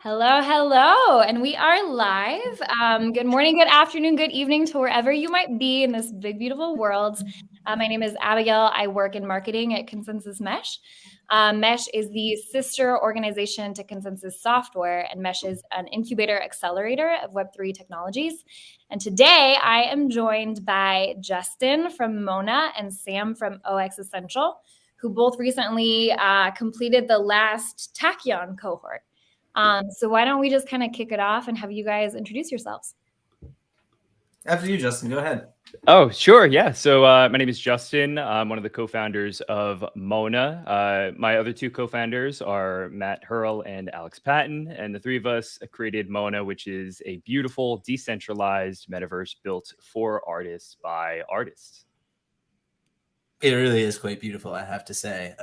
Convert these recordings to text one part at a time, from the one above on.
Hello, hello, and we are live. Good morning, good afternoon, good evening to wherever you might be in this big, beautiful world. My name is Abigail. I work in marketing at Consensus Mesh. Mesh is the sister organization to Consensus Software, and Mesh is an incubator accelerator of Web3 technologies. And today I am joined by Justin from MoNA and Sam from 0xEssential, who both recently completed the last Tachyon cohort. So why don't we just kind of kick it off and have you guys introduce yourselves? After you, Justin, go ahead. Oh, sure. Yeah. So my name is Justin. I'm one of the co-founders of MoNA. My other two co-founders are Matt Hurl and Alex Patton. And the three of us created MoNA, which is a beautiful, decentralized metaverse built for artists by artists. It really is quite beautiful, I have to say.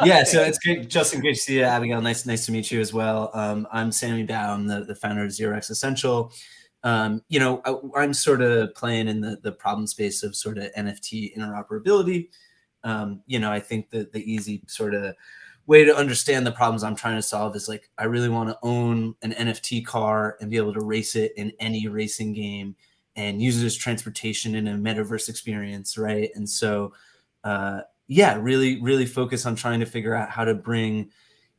Yeah, so it's great, Justin. Great to see you, Abigail. Nice to meet you as well. I'm Sammy Bao. I'm the founder of 0xEssential. I'm sort of playing in the problem space of sort of NFT interoperability. I think that the easy sort of way to understand the problems I'm trying to solve is like, I really want to own an NFT car and be able to race it in any racing game and use it as transportation in a metaverse experience, right? And so really focus on trying to figure out how to bring,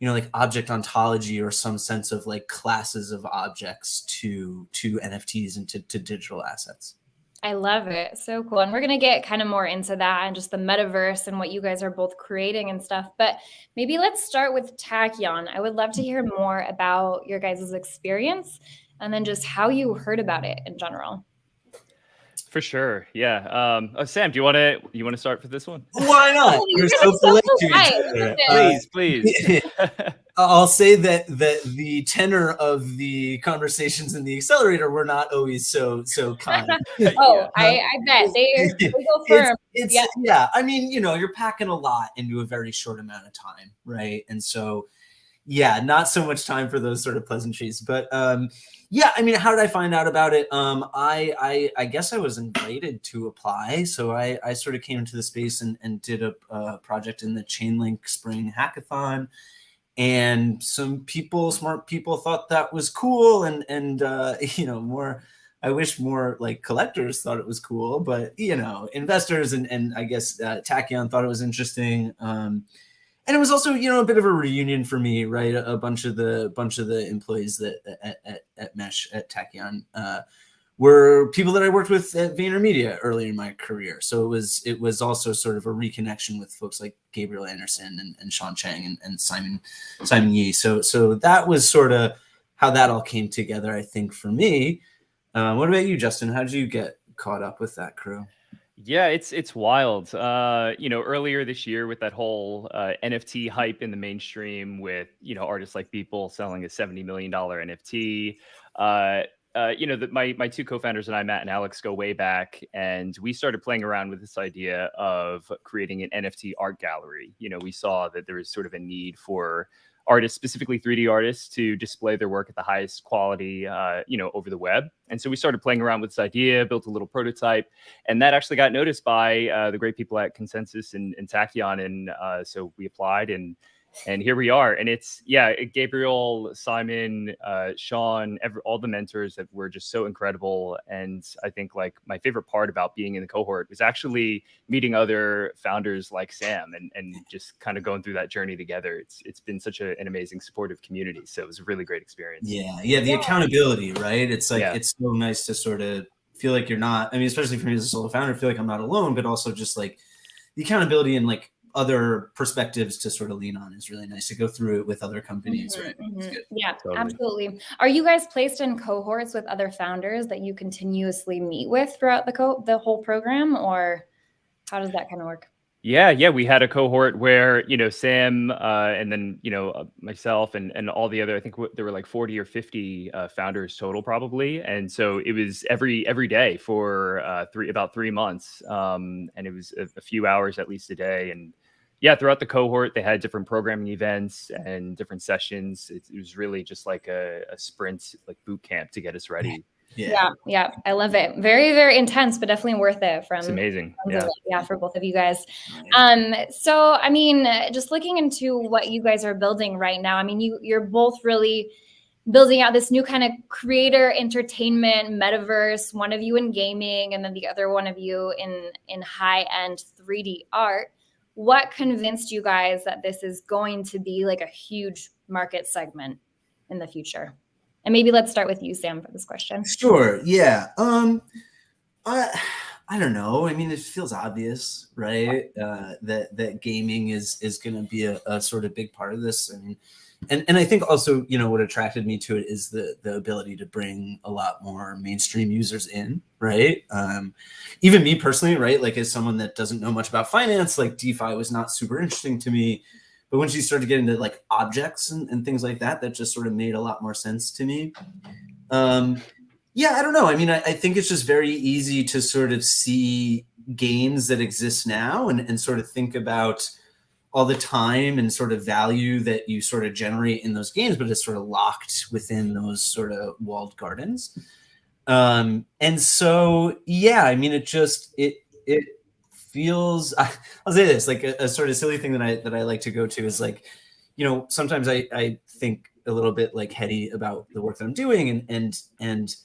like object ontology or some sense of like classes of objects to NFTs and to digital assets. I love it. So cool. And we're going to get kind of more into that and just the metaverse and what you guys are both creating and stuff. But maybe let's start with Tachyon. I would love to hear more about your guys' experience and then just how you heard about it in general. For sure. Yeah. Sam, do you want to start for this one? Why not? You're so polite to each other. Please. I'll say that the tenor of the conversations in the accelerator were not always so kind. I bet they go firm. Yeah. I mean, you're packing a lot into a very short amount of time, right? And so, yeah, not so much time for those sort of pleasantries. But yeah, I mean, how did I find out about it? I guess I was invited to apply. So I sort of came into the space and did a project in the Chainlink Spring Hackathon. And some smart people thought that was cool. And I wish more like collectors thought it was cool, but investors and I guess Tachyon thought it was interesting. And it was also, a bit of a reunion for me, right? A bunch of the employees that at Mesh at Tachyon were people that I worked with at VaynerMedia earlier in my career. So it was also sort of a reconnection with folks like Gabriel Anderson and Sean Chang and Simon Yee. So that was sort of how that all came together, I think, for me. What about you, Justin? How did you get caught up with that crew? Yeah, it's wild. Earlier this year with that whole NFT hype in the mainstream with, artists like Beeple selling a $70 million NFT. My two co-founders and I, Matt and Alex, go way back, and we started playing around with this idea of creating an NFT art gallery. We saw that there was sort of a need for artists, specifically 3D artists, to display their work at the highest quality, over the web. And so we started playing around with this idea, built a little prototype, and that actually got noticed by the great people at Consensus and Tachyon. And so we applied, and here we are. And it's, Gabriel, Simon, Sean, all the mentors that were just so incredible. And I think like my favorite part about being in the cohort was actually meeting other founders like Sam and just kind of going through that journey together. It's been such an amazing supportive community. So it was a really great experience. Yeah. The accountability, right? It's like, It's so nice to sort of feel like you're not, I mean, especially for me as a solo founder, feel like I'm not alone, but also just like the accountability and like other perspectives to sort of lean on is really nice to go through it with other companies, right? Yeah, totally. Absolutely. Are you guys placed in cohorts with other founders that you continuously meet with throughout the whole program, or how does that kind of work? Yeah, we had a cohort where, Sam and then, myself and all the other, I think there were like 40 or 50 founders total probably. And so it was every day for about 3 months. And it was a few hours at least a day. And yeah, throughout the cohort, they had different programming events and different sessions. It was really just like a sprint, like boot camp to get us ready. Yeah. I love it. Very, very intense, but definitely worth it. It's amazing. For both of you guys. So, I mean, just looking into what you guys are building right now, I mean, you're both really building out this new kind of creator entertainment metaverse, one of you in gaming and then the other one of you in high-end 3D art. What convinced you guys that this is going to be like a huge market segment in the future? And maybe let's start with you, Sam, for this question. Sure. Yeah. I don't know. I mean, it feels obvious, right? That gaming is going to be a sort of big part of this. I mean, and I think also, what attracted me to it is the ability to bring a lot more mainstream users in, right? Even me personally, right? Like, as someone that doesn't know much about finance, like DeFi was not super interesting to me. But when she started getting into like objects and things like that, that just sort of made a lot more sense to me. Yeah, I don't know. I mean, I think it's just very easy to sort of see games that exist now and sort of think about all the time and sort of value that you sort of generate in those games, but it's sort of locked within those sort of walled gardens. And so, yeah, I mean, it feels, I'll say this, like a sort of silly thing that I like to go to is like, sometimes I think a little bit like heady about the work that I'm doing and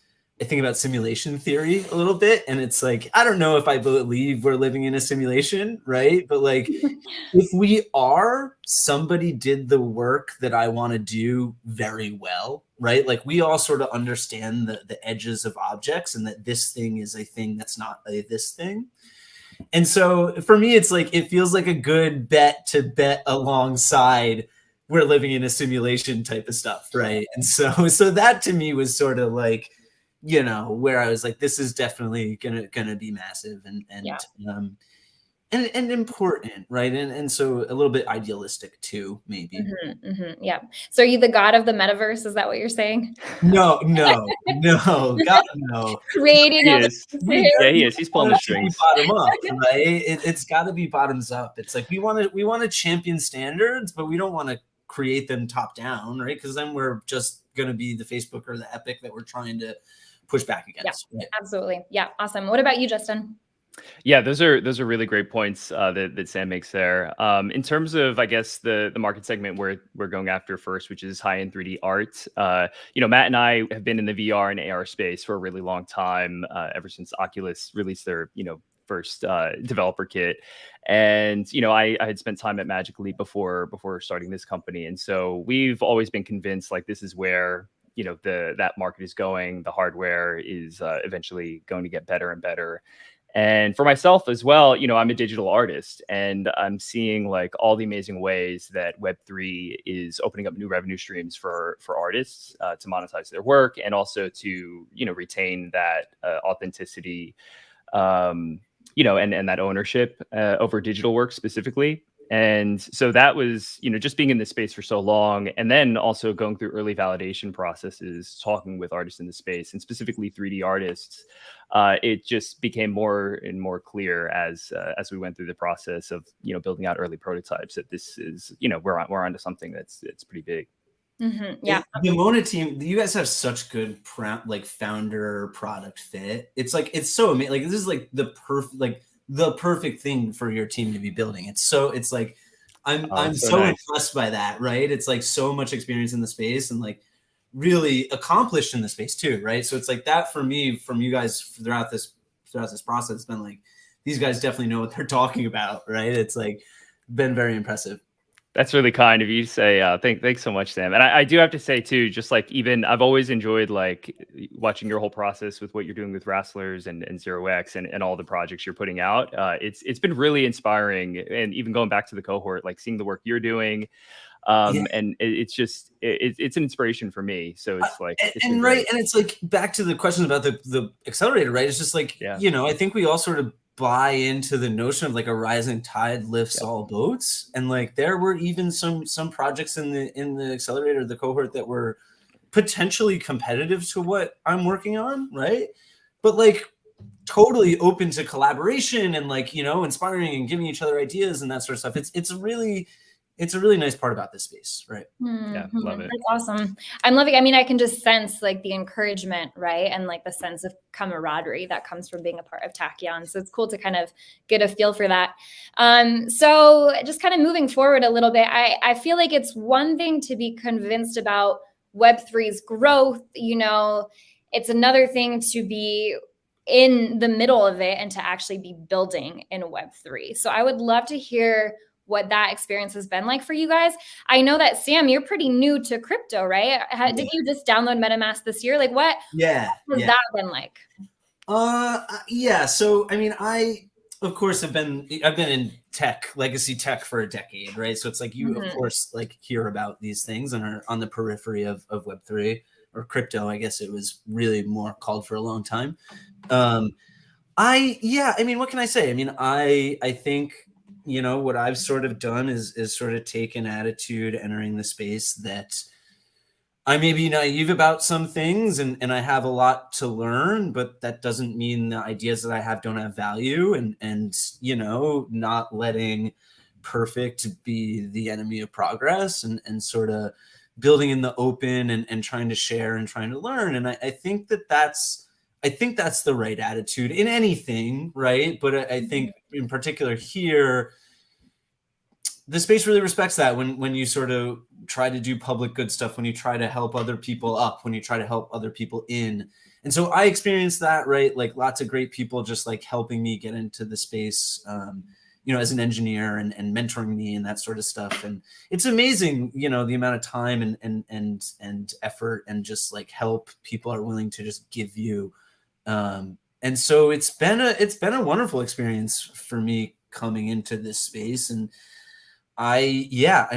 I think about simulation theory a little bit, and it's like, I don't know if I believe we're living in a simulation, right? But like, if we are, somebody did the work that I want to do very well, right? Like, we all sort of understand the edges of objects and that this thing is a thing that's not this thing. And so for me, it's like, it feels like a good bet to bet alongside we're living in a simulation type of stuff, right? And so that to me was sort of like, where I was like, this is definitely gonna be massive and important, right? And so a little bit idealistic too, maybe. Mm-hmm, mm-hmm, yeah. So are you the god of the metaverse? Is that what you're saying? No, God, no. Creating He is. Yeah, he is. He's pulling the strings. Bottom up, right? It's got to be bottoms up. It's like we want to champion standards, but we don't want to create them top down, right? Because then we're just going to be the Facebook or the Epic that we're trying to push back against. Yeah, right? Absolutely. Yeah, awesome. What about you, Justin? Yeah, those are really great points that Sam makes there. In terms of, I guess, the market segment we're going after first, which is high-end 3D art. Matt and I have been in the VR and AR space for a really long time, ever since Oculus released their first developer kit. And I had spent time at Magic Leap before starting this company, and so we've always been convinced like this is where that market is going. The hardware is eventually going to get better and better. And for myself as well, I'm a digital artist, and I'm seeing like all the amazing ways that Web3 is opening up new revenue streams for artists to monetize their work, and also to retain that authenticity, and that ownership over digital work specifically. And so that was, just being in this space for so long, and then also going through early validation processes, talking with artists in the space, and specifically 3D artists. It just became more and more clear as we went through the process of building out early prototypes that this is we're onto something that's pretty big. Mm-hmm. Yeah, the MoNA team, you guys have such good founder product fit. It's like, it's so amazing. Like, this is like the perfect thing for your team to be building. It's like, I'm so nice. Impressed by that, right? It's like so much experience in the space and like really accomplished in the space too, right? So it's like that for me, from you guys throughout this process, it's been like, these guys definitely know what they're talking about, right? It's like been very impressive. That's really kind of you to say. Thanks so much, Sam. And I do have to say too, just like, even I've always enjoyed like watching your whole process with what you're doing with Rasslers and 0x and all the projects you're putting out. It's been really inspiring, and even going back to the cohort, like seeing the work you're doing. And it's just it's an inspiration for me. So it's like right, and it's like back to the question about the accelerator, right? It's just like I think we all sort of buy into the notion of like a rising tide lifts all boats, and like there were even some projects in the accelerator, the cohort, that were potentially competitive to what I'm working on, right? But like totally open to collaboration and like inspiring and giving each other ideas and that sort of stuff. It's a really nice part about this space, right? Mm-hmm. Yeah, love it. That's awesome. I'm loving. I mean, I can just sense like the encouragement, right, and like the sense of camaraderie that comes from being a part of Tachyon. So it's cool to kind of get a feel for that. So just kind of moving forward a little bit, I feel like it's one thing to be convinced about Web3's growth, you know, it's another thing to be in the middle of it and to actually be building in Web3. So I would love to hear what that experience has been like for you guys. I know that Sam, you're pretty new to crypto, right? Did you just download MetaMask this year? Like what has that been like? Yeah. So, I mean, of course, I've been in legacy tech for a decade, right? So it's like you, of course, like hear about these things and are on the periphery of Web3 or crypto. I guess it was really more called for a long time. I mean, what can I say? I mean, I think, you know, what I've sort of done is sort of take an attitude entering the space that I may be naive about some things and I have a lot to learn, but that doesn't mean the ideas that I have don't have value, and you know, not letting perfect be the enemy of progress, and sort of building in the open and trying to share and trying to learn. And I think that's the right attitude in anything, right? But I think in particular here, the space really respects that when you sort of try to do public good stuff, when you try to help other people up, when you try to help other people in. And so I experienced that, right? Like lots of great people just like helping me get into the space, you know, as an engineer and mentoring me and that sort of stuff. And it's amazing, you know, the amount of time and effort and just like help people are willing to just give you. And so it's been a wonderful experience for me coming into this space. And I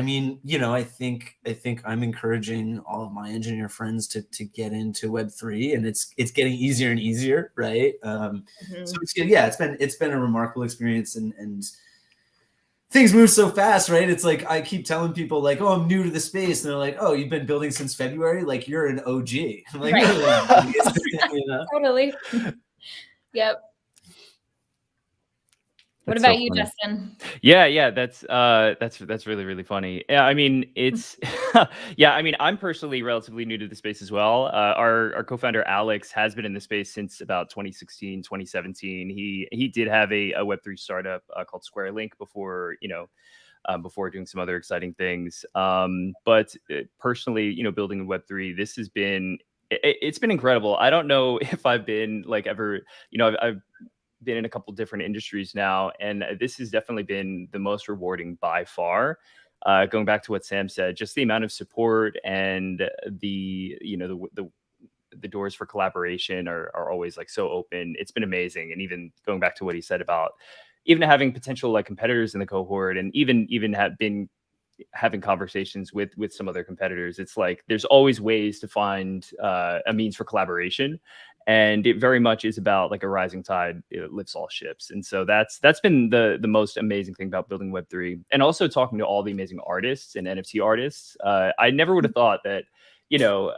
mean, you know, I think I'm encouraging all of my engineer friends to get into Web3, and it's getting easier and easier, right? So it's been a remarkable experience, and things move so fast, right? It's like I keep telling people like, oh, I'm new to the space, and they're like, oh, you've been building since February, like you're an OG. I'm like, right. You know? Totally. Yep. What about you, Justin? Yeah, that's really, really funny. Yeah, I mean, it's yeah, I mean, I'm personally relatively new to the space as well. Our co-founder Alex has been in the space since about 2016, 2017. He did have a Web3 startup called SquareLink before, you know, before doing some other exciting things. But personally, you know, building in Web3, this has been it's been incredible. I don't know if I've been like ever, you know, I've been in a couple different industries now, and this has definitely been the most rewarding by far. Going back to what Sam said, just the amount of support and the, you know, the doors for collaboration are always like so open. It's been amazing. And even going back to what he said about even having potential like competitors in the cohort, and even have been having conversations with some other competitors, it's like there's always ways to find a means for collaboration. And it very much is about like a rising tide, it lifts all ships. And so that's been the most amazing thing about building Web3, and also talking to all the amazing artists and NFT artists. I never would have thought that, you know,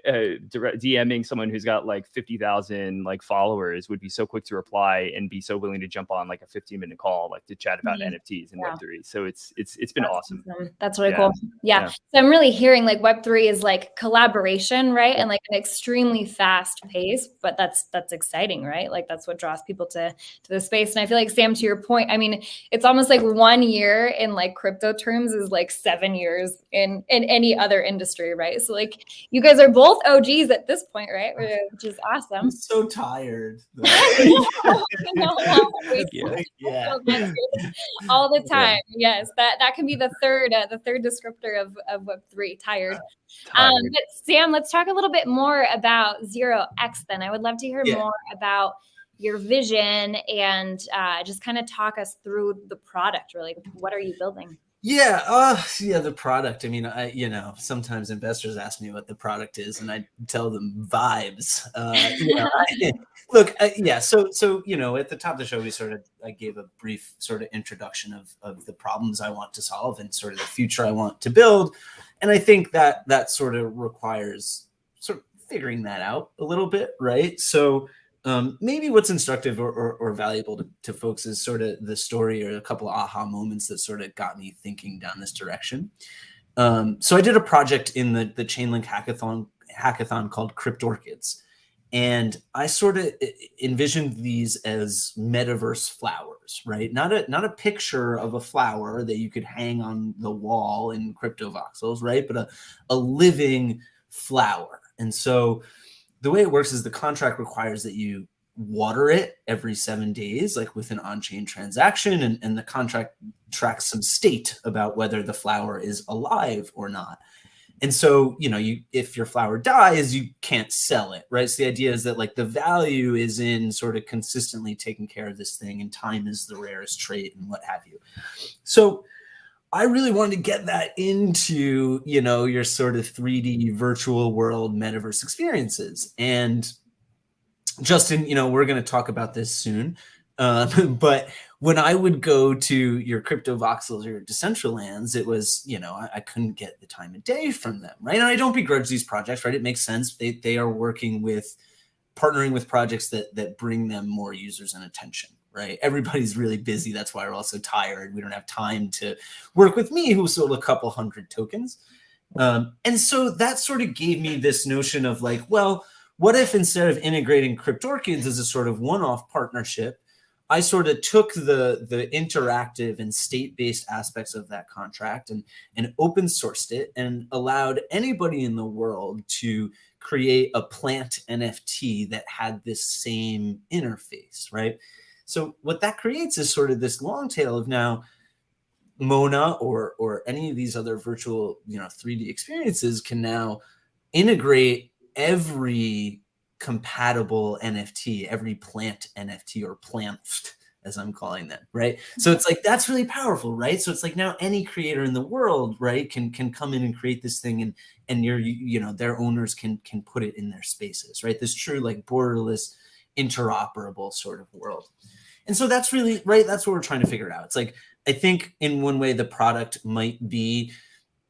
DMing someone who's got like 50,000 like followers would be so quick to reply and be so willing to jump on like a 15-minute call, like to chat about NFTs and Web3. So it's been awesome. That's really cool. Yeah. So I'm really hearing like Web3 is like collaboration, right? And like an extremely fast pace, but that's exciting, right? Like that's what draws people to the space. And I feel like, Sam, to your point, I mean, it's almost like 1 year in like crypto terms is like 7 years in any other industry, right? So like you guys are both OGs at this point, right? Which is awesome. I'm so tired. All the time. Yes, that can be the third descriptor of Web3, tired. But Sam, let's talk a little bit more about 0x then. I would love to hear more about your vision and just kind of talk us through the product. Really, what are you building? The product. I mean, you know, sometimes investors ask me what the product is, and I tell them vibes. You know, look, So you know, at the top of the show, I gave a brief sort of introduction of the problems I want to solve and sort of the future I want to build, and I think that sort of requires sort of figuring that out a little bit, right? So. Maybe what's instructive or valuable to folks is sort of the story or a couple of aha moments that sort of got me thinking down this direction. So I did a project in the Chainlink hackathon called Cryptorchids. And I sort of envisioned these as metaverse flowers, right? Not a picture of a flower that you could hang on the wall in crypto voxels, right? But a living flower. And so the way it works is the contract requires that you water it every 7 days, like with an on-chain transaction, and the contract tracks some state about whether the flower is alive or not. And so, if your flower dies, you can't sell it, right? So the idea is that like the value is in sort of consistently taking care of this thing, and time is the rarest trait and what have you. So I really wanted to get that into, your sort of 3D virtual world metaverse experiences. And Justin, we're going to talk about this soon. But when I would go to your crypto voxels or your Decentralands, it was, I couldn't get the time of day from them, right? And I don't begrudge these projects, right? It makes sense. They are partnering with projects that bring them more users and attention, right? Everybody's really busy. That's why we're all so tired. We don't have time to work with me, who sold a couple hundred tokens. And so that sort of gave me this notion of like, well, what if instead of integrating CryptOrchids as a sort of one-off partnership, I sort of took the interactive and state-based aspects of that contract and open sourced it and allowed anybody in the world to create a plant NFT that had this same interface, right? So what that creates is sort of this long tail of now MoNA or any of these other virtual 3D experiences can now integrate every compatible NFT, every plant NFT, or plant, as I'm calling them, right? So it's like, that's really powerful, right? So it's like now any creator in the world, right, can come in and create this thing, and their owners can put it in their spaces, right? This true like borderless, interoperable sort of world. And so that's really, right, that's what we're trying to figure out. It's like, I think in one way the product might be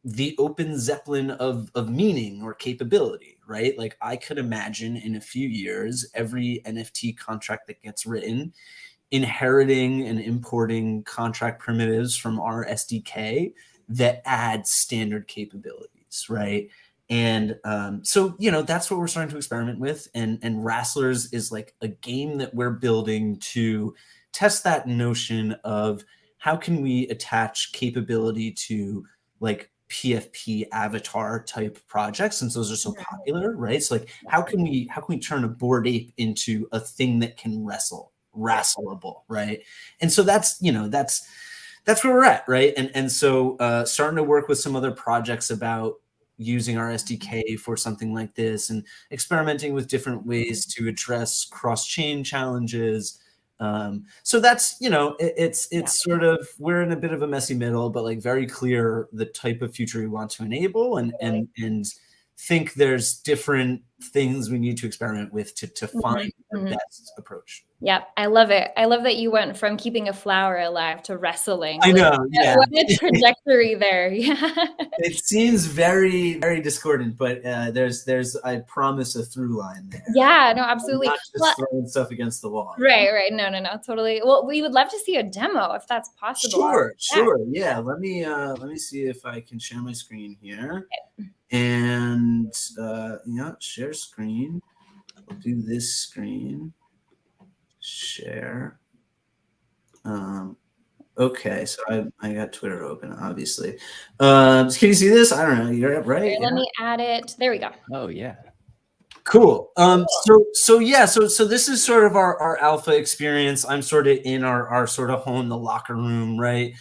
the open Zeppelin of meaning or capability, right? Like I could imagine in a few years, every NFT contract that gets written inheriting and importing contract primitives from our SDK that add standard capabilities, right? And so, that's what we're starting to experiment with. And Rasslers is like a game that we're building to test that notion of how can we attach capability to like PFP avatar type projects, since those are so popular, right? So like, how can we turn a Bored Ape into a thing that can wrestleable, right? And so that's where we're at, right? And so starting to work with some other projects about using our SDK for something like this, and experimenting with different ways to address cross-chain challenges. So that's, it's sort of, we're in a bit of a messy middle, but like very clear the type of future we want to enable, and think there's different things we need to experiment with to find the best approach. Yep, I love it. I love that you went from keeping a flower alive to wrestling. I know, yeah. What a trajectory there. Yeah. It seems very, very discordant, but there's I promise a through line there. Yeah, no, absolutely. I'm not just throwing stuff against the wall. Right. No, totally. Well, we would love to see a demo if that's possible. Sure. Yeah. Let me see if I can share my screen here. And share screen. I'll do this screen. Share. Okay, so I got Twitter open, obviously. Can you see this? I don't know. You're right. Okay, let me add it. There we go. Oh yeah. Cool. So this is sort of our alpha experience. I'm sort of in our sort of home, the locker room, right?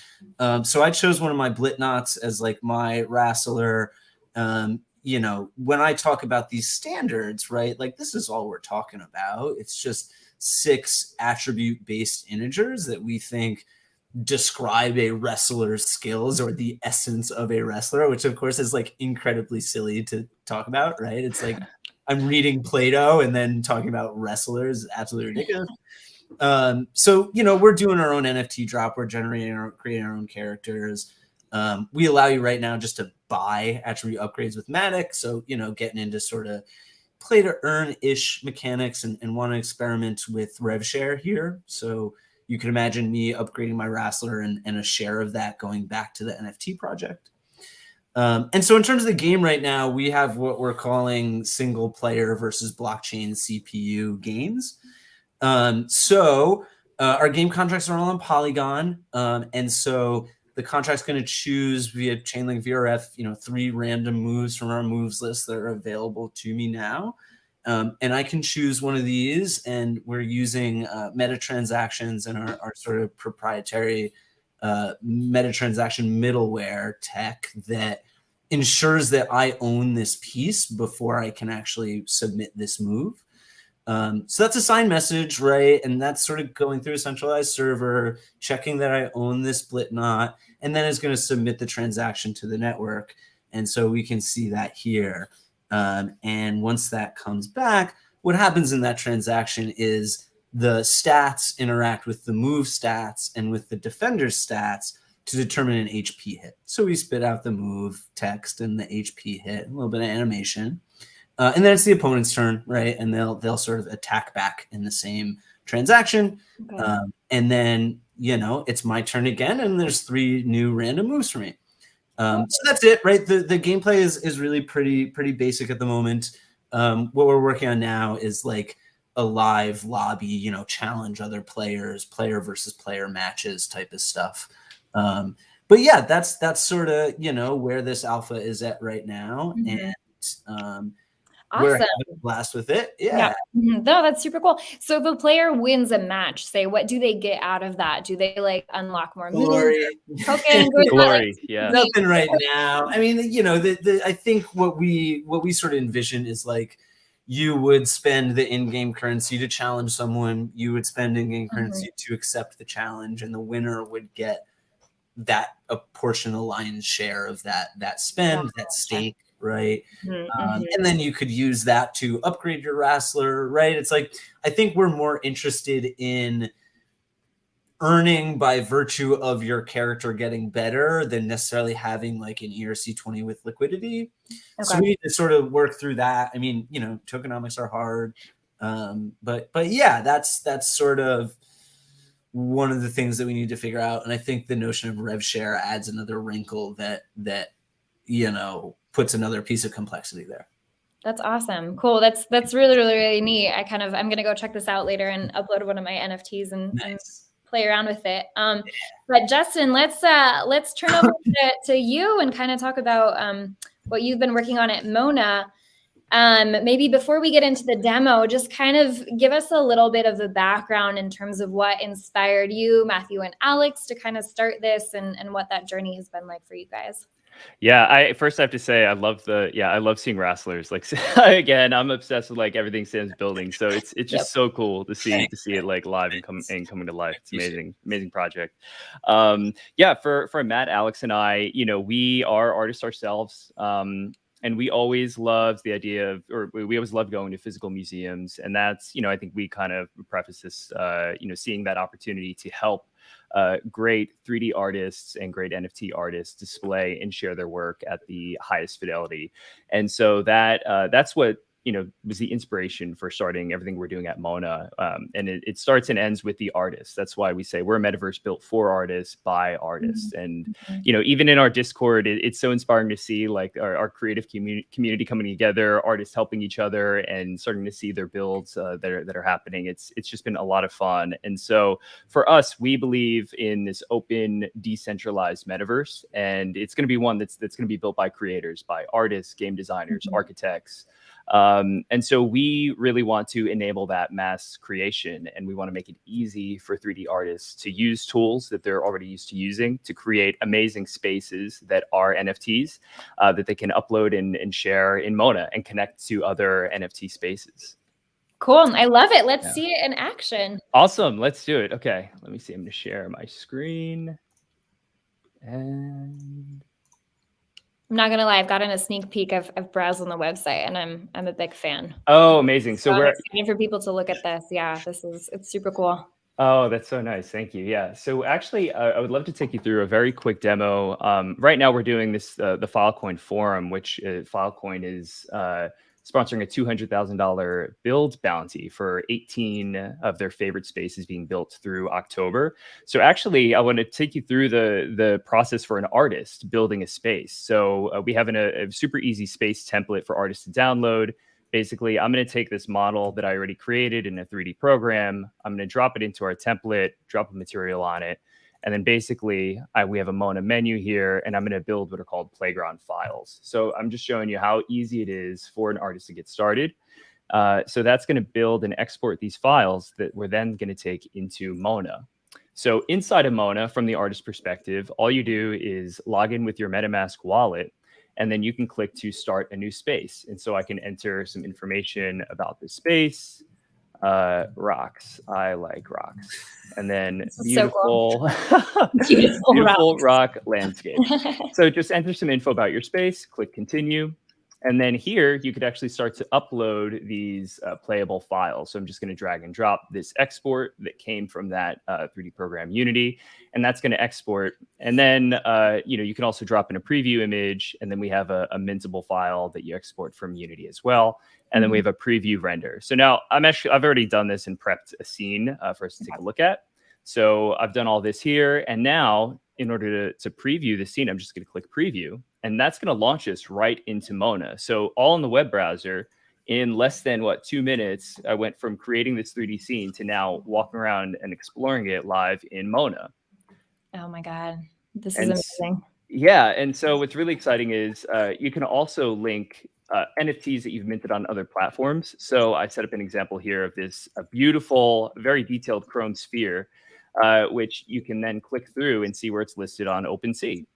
So I chose one of my Blitnots as like my Rassler. When I talk about these standards, right? Like this is all we're talking about. It's just 6 attribute-based integers that we think describe a wrestler's skills or the essence of a wrestler, which of course is like incredibly silly to talk about, right? It's like I'm reading Plato and then talking about wrestlers, absolutely ridiculous. So we're doing our own NFT drop. We're creating our own characters. We allow you right now just to buy attribute upgrades with Matic. So getting into sort of play to earn-ish mechanics, and want to experiment with rev share here. So you can imagine me upgrading my Rassler and a share of that going back to the NFT project. And so in terms of the game right now, we have what we're calling single player versus blockchain CPU games. So our game contracts are all on Polygon. And so the contract's going to choose via Chainlink VRF, 3 random moves from our moves list that are available to me now. And I can choose one of these, and we're using meta transactions and our sort of proprietary meta transaction middleware tech that ensures that I own this piece before I can actually submit this move. So that's a signed message, right? And that's sort of going through a centralized server, checking that I own this split knot, and then it's going to submit the transaction to the network. And so we can see that here. And once that comes back, what happens in that transaction is the stats interact with the move stats and with the defender's stats to determine an HP hit. So we spit out the move text and the HP hit, a little bit of animation. And then it's the opponent's turn, right? And they'll sort of attack back in the same transaction. Okay. And then, it's my turn again, and there's 3 new random moves for me. So that's it, right? The gameplay is really pretty basic at the moment. What we're working on now is like a live lobby, challenge other players, player versus player matches type of stuff. But yeah, that's sort of, where this alpha is at right now. And we're Awesome. having a blast with it. Yeah. No, that's super cool. So the player wins a match. Say, what do they get out of that? Do they like unlock more Glory. moves? Token, Glory. Yeah. Nothing right now. I mean, I think what we sort of envision is like you would spend the in-game currency to challenge someone. You would spend in-game currency to accept the challenge, and the winner would get a portion, the lion's share of that spend, that stake. Right. And then you could use that to upgrade your wrestler, right? It's like, I think we're more interested in earning by virtue of your character getting better than necessarily having like an ERC20 with liquidity. Okay. So we need to sort of work through that. I mean, tokenomics are hard. But yeah, that's sort of one of the things that we need to figure out. And I think the notion of rev share adds another wrinkle that puts another piece of complexity there. That's awesome. Cool. That's really, really, really neat. I'm going to go check this out later and upload one of my NFTs and play around with it. But Justin, let's turn over to you and kind of talk about what you've been working on at MoNA. Maybe before we get into the demo, just kind of give us a little bit of the background in terms of what inspired you, Matthew and Alex, to kind of start this and what that journey has been like for you guys. Yeah, I have to say I love seeing wrestlers. Like again, I'm obsessed with like everything Sam's building. So it's just so cool to see it like live and coming to life. It's amazing project. For Matt, Alex, and I, we are artists ourselves. And we always loved the idea of, or we always loved going to physical museums. And that's, I think we kind of preface this, seeing that opportunity to help great 3D artists and great NFT artists display and share their work at the highest fidelity. And so that's what, was the inspiration for starting everything we're doing at MoNA. And it starts and ends with the artists. That's why we say we're a metaverse built for artists by artists. And, even in our Discord, it's so inspiring to see like our creative community coming together, artists helping each other and starting to see their builds that are happening. It's just been a lot of fun. And so for us, we believe in this open, decentralized metaverse. And it's going to be one that's going to be built by creators, by artists, game designers, architects. And so we really want to enable that mass creation, and we want to make it easy for 3D artists to use tools that they're already used to using to create amazing spaces that are NFTs that they can upload and share in MoNA and connect to other NFT spaces. Cool. I love it. Let's see it in action. Awesome. Let's do it. Okay. Let me see. I'm going to share my screen. And I'm not gonna lie, I've gotten a sneak peek. I've browsed on the website, and I'm a big fan. Oh, amazing! So we're excited for people to look at this. Yeah, it's super cool. Oh, that's so nice. Thank you. Yeah. So actually, I would love to take you through a very quick demo. Right now, we're doing this the Filecoin Forum, which Filecoin is sponsoring a $200,000 build bounty for 18 of their favorite spaces being built through October. So actually, I want to take you through the process for an artist building a space. So we have a super easy space template for artists to download. Basically, I'm going to take this model that I already created in a 3D program. I'm going to drop it into our template, drop a material on it. And then basically we have a MoNA menu here, and I'm going to build what are called playground files. So I'm just showing you how easy it is for an artist to get started. So that's going to build and export these files that we're then going to take into MoNA. So inside of MoNA, from the artist perspective, all you do is log in with your MetaMask wallet, and then you can click to start a new space. And so I can enter some information about this space. Rocks. I like rocks. And then beautiful, so cool. beautiful rock landscape. So just enter some info about your space, click continue. And then here you could actually start to upload these playable files. So I'm just going to drag and drop this export that came from that 3D program Unity, and that's going to export. And then you can also drop in a preview image, and then we have a mintable file that you export from Unity as well. And then we have a preview render. So now I've already done this and prepped a scene for us to take a look at. So I've done all this here, and now in order to preview the scene, I'm just going to click preview. And that's going to launch us right into MoNA. So all in the web browser, in less than 2 minutes, I went from creating this 3D scene to now walking around and exploring it live in MoNA. Oh my God, this is amazing. Yeah, and so what's really exciting is you can also link NFTs that you've minted on other platforms. So I set up an example here of this beautiful, very detailed chrome sphere, which you can then click through and see where it's listed on OpenSea.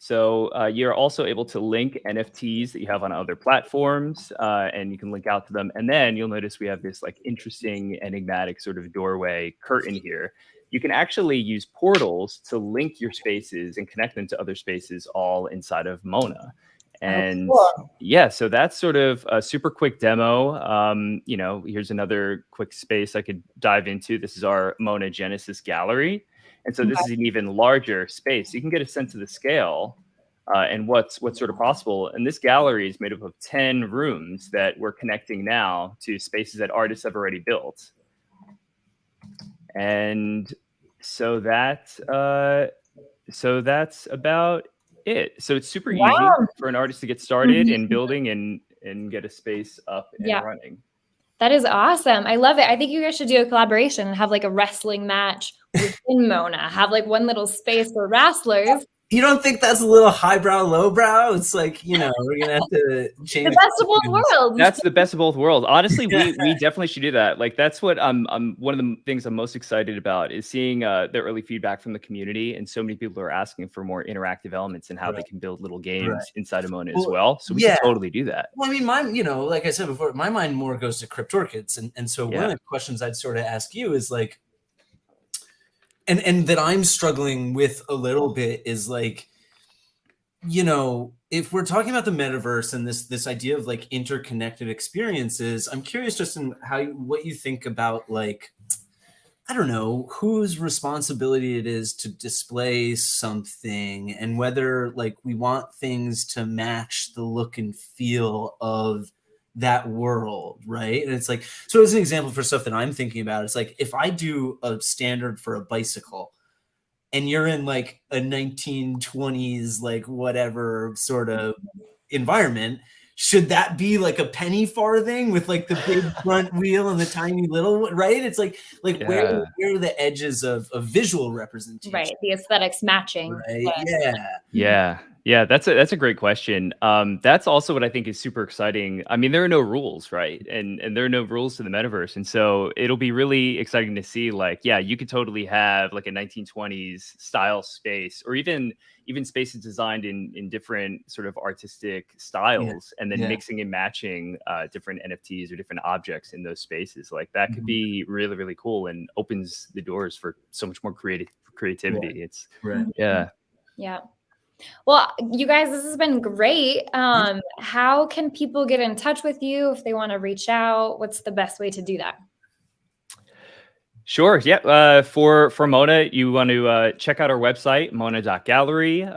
So you're also able to link NFTs that you have on other platforms, and you can link out to them. And then you'll notice we have this enigmatic sort of doorway curtain here. You can actually use portals to link your spaces and connect them to other spaces all inside of MoNA. And yeah, so that's sort of a super quick demo. Here's another quick space I could dive into. This is our MoNA Genesis gallery. And so this is an even larger space. You can get a sense of the scale and what's sort of possible. And this gallery is made up of 10 rooms that we're connecting now to spaces that artists have already built. And so that's about it. So it's super easy for an artist to get started in building and get a space up and running. That is awesome. I love it. I think you guys should do a collaboration and have a wrestling match within MoNA. Have one little space for wrestlers. You don't think that's a little highbrow, lowbrow? It's we're gonna have to change the best of both worlds. That's the best of both worlds. Honestly, we definitely should do that. That's what I'm one of the things I'm most excited about is seeing the early feedback from the community, and so many people are asking for more interactive elements and how they can build little games inside of MoNA as well. So we can totally do that. Well, I mean, mine, like I said before, my mind more goes to CryptOrchids, and so one of the questions I'd sort of ask you is and that I'm struggling with a little bit is if we're talking about the metaverse and this idea of interconnected experiences, I'm curious just in what you think about I don't know whose responsibility it is to display something and whether we want things to match the look and feel of that world, right? And it's so as an example for stuff that I'm thinking about, it's if I do a standard for a bicycle and you're in a 1920s whatever sort of environment, should that be a penny farthing with the big front wheel and the tiny little, right? It's where are the edges of visual representation, right? The aesthetics matching, right? Yeah, that's a great question. That's also what I think is super exciting. I mean, there are no rules, right? And there are no rules to the metaverse. And so it'll be really exciting to see you could totally have a 1920s style space or even spaces designed in different sort of artistic styles and then mixing and matching different NFTs or different objects in those spaces. That could be really, really cool and opens the doors for so much more creativity. It's Yeah. Well, you guys, this has been great. How can people get in touch with you if they want to reach out? What's the best way to do that? Sure. Yeah. For MoNA, you want to check out our website, mona.gallery.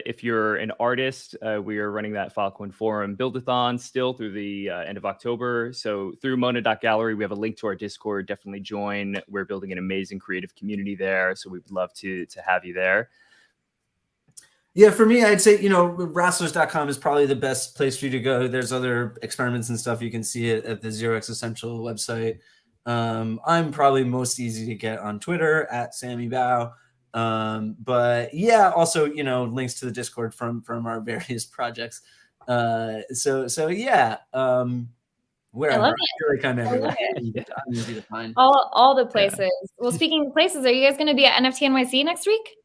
If you're an artist, we are running that Filecoin Forum Buildathon still through the end of October. So through mona.gallery, we have a link to our Discord. Definitely join. We're building an amazing creative community there. So we'd love to have you there. Yeah, for me, I'd say, Rasslers.com is probably the best place for you to go. There's other experiments and stuff. You can see it at the 0xEssential website. I'm probably most easy to get on Twitter at Sammy Bao. But yeah, also, you know, links to the Discord from our various projects. So yeah, where I am I? love I feel like I'm I love everywhere. it. I'm easy to find. All the Yeah. places. Well, speaking of places, are you guys going to be at NFT NYC next week?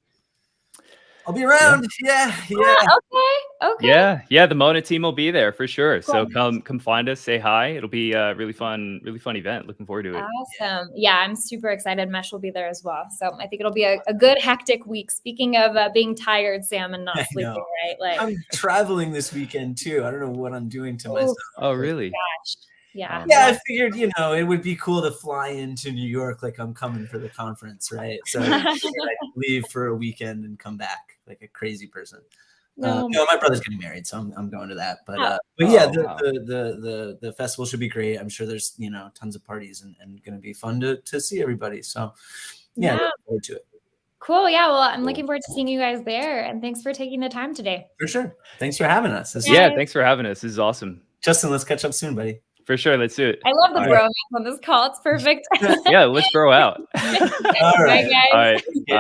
I'll be around. Yeah. Okay. Yeah, the MoNA team will be there for sure. So Cool. come find us, say hi. It'll be a really fun event. Looking forward to it. Awesome. Yeah, I'm super excited. Mesh will be there as well. So I think it'll be a good hectic week. Speaking of being tired, Sam, and not I sleeping, know. right? Like, I'm traveling this weekend too. I don't know what I'm doing to myself. Oh, really? gosh. Yeah. Oh, Yeah, I man. figured, you know, it would be cool to fly into New York like I'm coming for the conference, right? So I figured I'd leave for a weekend and come back like a crazy person. No. You know, my brother's getting married, so I'm going to that. But Oh. yeah, Oh, wow. the festival should be great. I'm sure there's, you know, tons of parties and going to be fun to see everybody. So yeah, Yeah. look forward to it. Cool. Yeah. Well, I'm Cool. looking forward to seeing you guys there. And thanks for taking the time today. For sure. Thanks for having us. Yeah, thanks for having us. This is awesome. Justin, let's catch up soon, buddy. For sure. Let's do it. I love the All right. bromance on this call. It's perfect. Yeah, let's bro out. All Bye, right. guys. All right. Yeah.